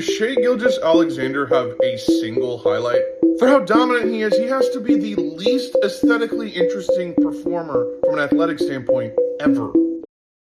Does Shai Gilgeous-Alexander have a single highlight? For how dominant he is, he has to be the least aesthetically interesting performer from an athletic standpoint ever.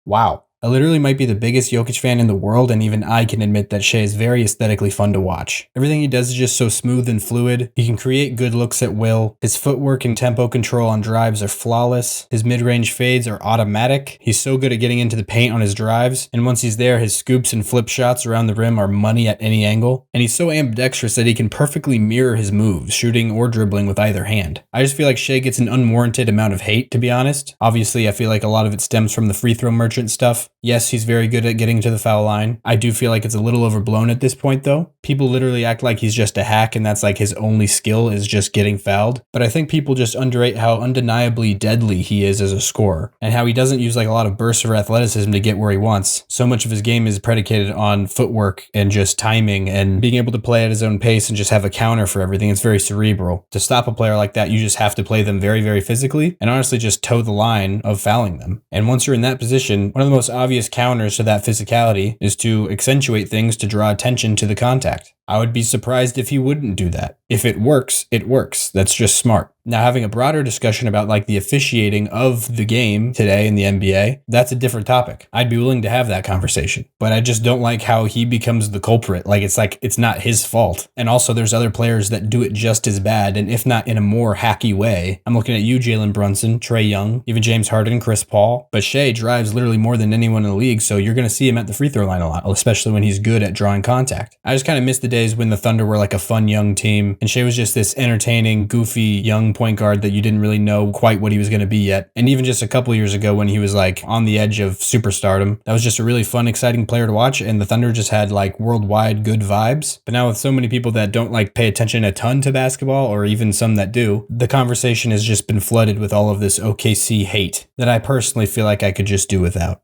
Wow. I literally might be the biggest Jokic fan in the world, and even I can admit that Shai is very aesthetically fun to watch. Everything he does is just so smooth and fluid. He can create good looks at will. His footwork and tempo control on drives are flawless. His mid-range fades are automatic. He's so good at getting into the paint on his drives, and once he's there, his scoops and flip shots around the rim are money at any angle. And he's so ambidextrous that he can perfectly mirror his moves, shooting or dribbling with either hand. I just feel like Shai gets an unwarranted amount of hate, to be honest. Obviously, I feel like a lot of it stems from the free throw merchant stuff. Yes, he's very good at getting to the foul line. I do feel like it's a little overblown at this point, though. People literally act like he's just a hack and that's like his only skill is just getting fouled. But I think people just underrate how undeniably deadly he is as a scorer and how he doesn't use like a lot of bursts or athleticism to get where he wants. So much of his game is predicated on footwork and just timing and being able to play at his own pace and just have a counter for everything. It's very cerebral. To stop a player like that, you just have to play them very, very physically and honestly just toe the line of fouling them. And once you're in that position, one of the most obvious counters to that physicality is to accentuate things to draw attention to the contact. I would be surprised if he wouldn't do that. If it works, it works. That's just smart. Now, having a broader discussion about like the officiating of the game today in the NBA, that's a different topic. I'd be willing to have that conversation, but I just don't like how he becomes the culprit. Like it's not his fault. And also there's other players that do it just as bad, and if not in a more hacky way. I'm looking at you, Jalen Brunson, Trae Young, even James Harden, Chris Paul. But Shai drives literally more than anyone in the league, so you're going to see him at the free throw line a lot, especially when he's good at drawing contact. I just kind of miss the days when the Thunder were like a fun young team, and Shai was just this entertaining, goofy young point guard that you didn't really know quite what he was going to be yet. And even just a couple years ago when he was like on the edge of superstardom, that was just a really fun, exciting player to watch, and the Thunder just had like worldwide good vibes. But now with so many people that don't like pay attention a ton to basketball, or even some that do, the conversation has just been flooded with all of this OKC hate that I personally feel like I could just do without.